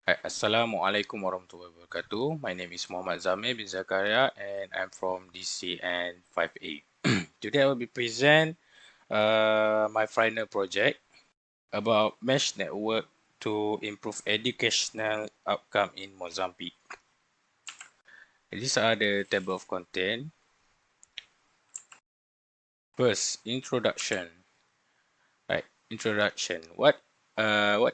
Assalamualaikum warahmatullahi wabarakatuh. My name is Muhammad Zamir bin Zakaria and I'm from DCN 5A. Today I will be present my final project about mesh network to improve educational outcome in Mozambique. These are the table of content. First, introduction. Right, introduction. What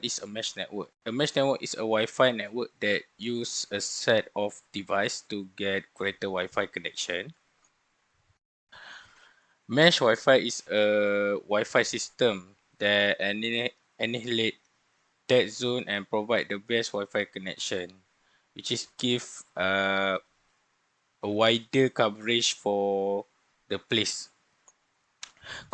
is a mesh network? A mesh network is a Wi-Fi network that use a set of devices to get greater Wi-Fi connection. Mesh Wi-Fi is a Wi-Fi system that annihilate dead zone and provide the best Wi-Fi connection, which is give a wider coverage for the place.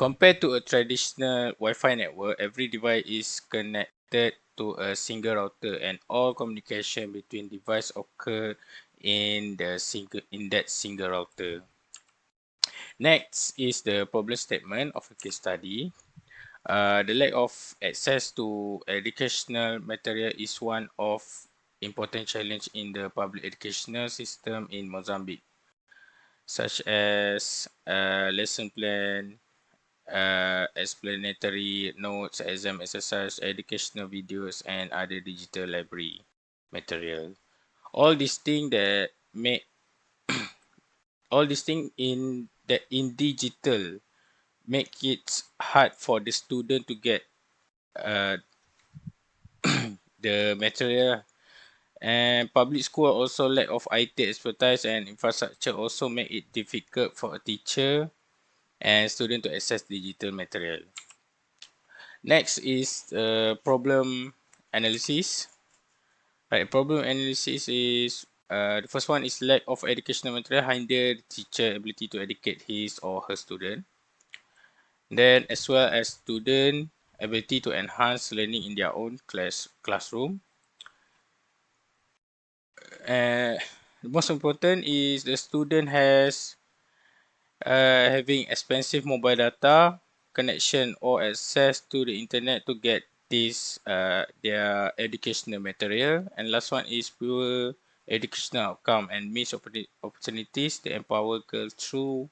Compared to a traditional Wi-Fi network, every device is connected to a single router and all communication between devices occur in that single router. Next is the problem statement of a case study. The lack of access to educational material is one of important challenge in the public educational system in Mozambique, such as lesson plan, explanatory notes, exam exercise, educational videos, and other digital library material. All these things that make all these things in digital make it hard for the student to get uh, the material. And public school also lack of IT expertise and infrastructure also make it difficult for a teacher and student to access digital material. Next is problem analysis. Right, problem analysis is the first one is lack of educational material hinder the teacher ability to educate his or her student. Then as well as student ability to enhance learning in their own classroom. The most important is the student has having expensive mobile data connection or access to the internet to get this their educational material. And last one is pure educational outcome and missed opportunities to empower girls through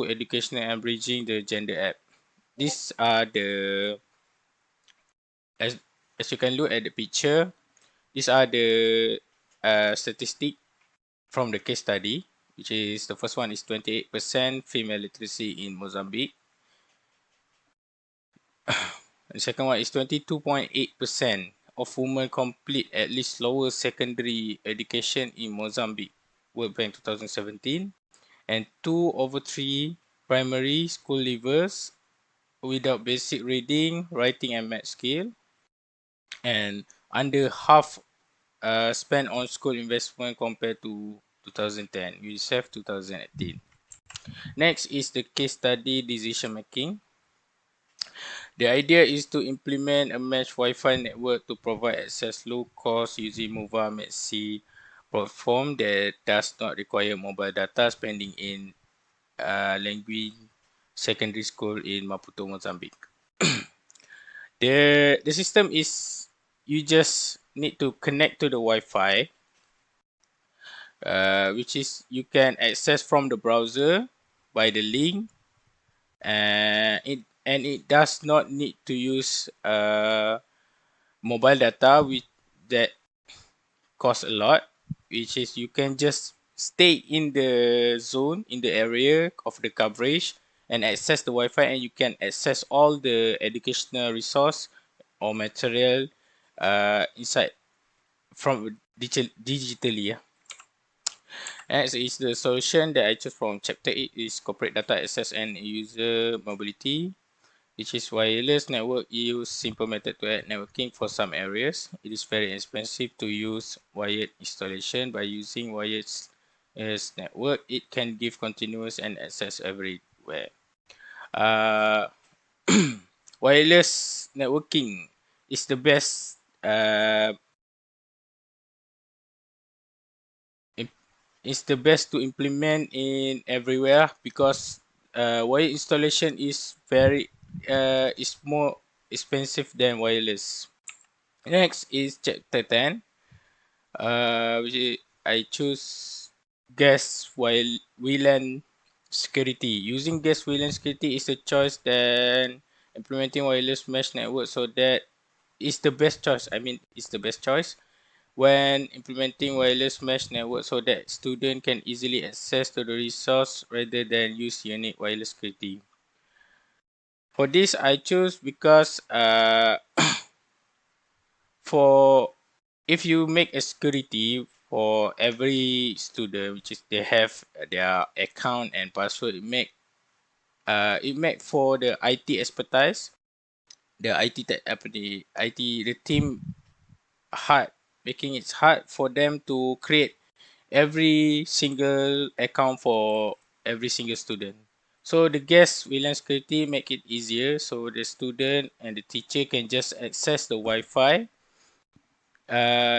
education and bridging the gender gap. These are the as as you can look at the picture. These are the statistic from the case study, which is the first one is 28% female literacy in Mozambique. The second one is 22.8% of women complete at least lower secondary education in Mozambique, World Bank 2017, and 2 over 3 primary school leavers without basic reading, writing, and math skill, and under half spent on school investment compared to 2010, UNICEF 2018. Next is the case study decision making. The idea is to implement a mesh Wi-Fi network to provide access low cost using mobile MEC platform that does not require mobile data spending in language secondary school in Maputo, Mozambique. The system is you just need to connect to the Wi-Fi, which is you can access from the browser by the link, and it does not need to use mobile data that costs a lot, which is you can just stay in the zone in the area of the coverage and access the Wi-Fi, and you can access all the educational resource or material inside from digitally. Yeah. Next is the solution that I chose from chapter 8 is corporate data access and user mobility, which is wireless network use simple method to add networking for some areas. It is very expensive to use wired installation. By using wireless network, it can give continuous and access everywhere. Uh, wireless networking is the best to implement in everywhere because wire installation is more expensive than wireless. Next is chapter 10, which I choose gas while VLAN security. Using gas VLAN security is a choice than implementing wireless mesh network, so that is the best choice. I mean, it's the best choice when implementing wireless mesh network, so that student can easily access to the resource rather than use unique wireless security. For this, I choose because for if you make a security for every student, which is they have their account and password, it make for the IT expertise, the IT the team hard, making it hard for them to create every single account for every single student. So the guest VLAN security make it easier, so the student and the teacher can just access the Wi-Fi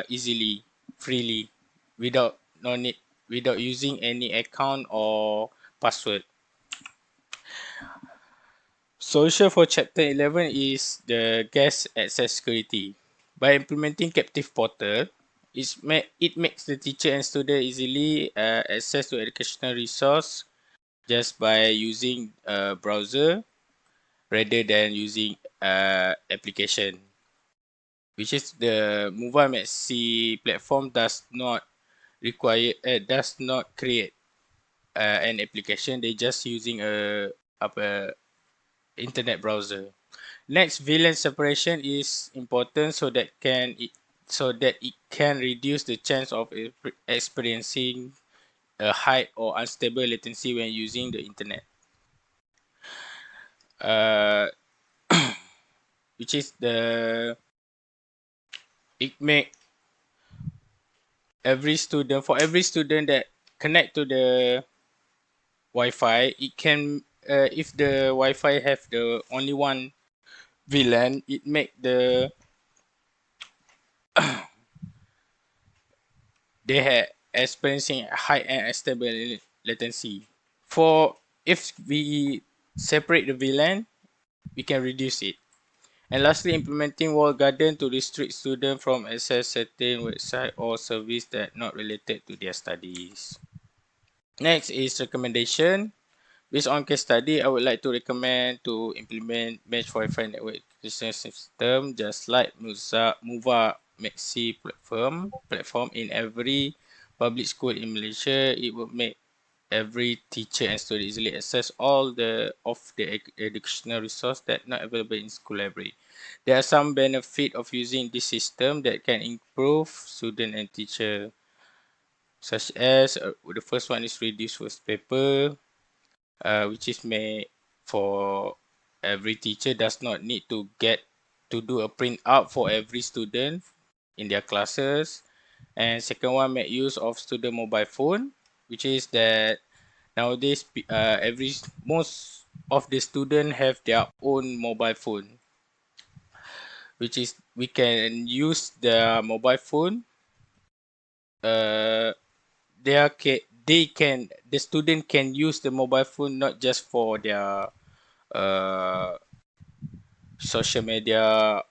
easily, freely, without no need without using any account or password. Solution for chapter 11 is the guest access security. By implementing captive portal, it makes the teacher and student easily access to educational resource just by using a browser rather than using application, which is the Mova Maxi platform does not create an application. They just using a internet browser. Next, VLAN separation is important so that it can reduce the chance of experiencing a high or unstable latency when using the internet. Uh, which is the it make every student that connect to the Wi-Fi, it can if the Wi-Fi have the only one VLAN, it make they have experiencing high and unstable latency. For if we separate the VLAN, we can reduce it. And lastly, implementing walled garden to restrict students from access certain website or service that not related to their studies. Next is recommendation. Based on case study, I would like to recommend to implement mesh Wi-Fi network education system just like Mova Maxi platform in every public school in Malaysia. It will make every teacher and student easily access all of the educational resource that not available in school library. There are some benefit of using this system that can improve student and teacher, such as the first one is reduce waste paper, which is made for every teacher does not need to get to do a print out for every student in their classes. And second one, make use of student mobile phone, which is that nowadays most of the student have their own mobile phone, which is we can use the mobile phone. Uh, the student can use the mobile phone not just for their uh, social media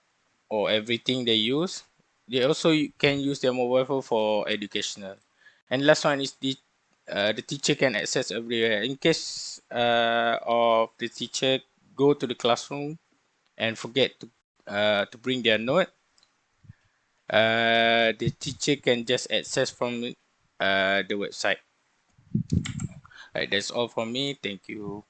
or everything they use. They also can use their mobile phone for educational. And last one is the teacher can access everywhere. In case of the teacher go to the classroom and forget to bring their note, the teacher can just access from the website. Right, that's all from me. Thank you.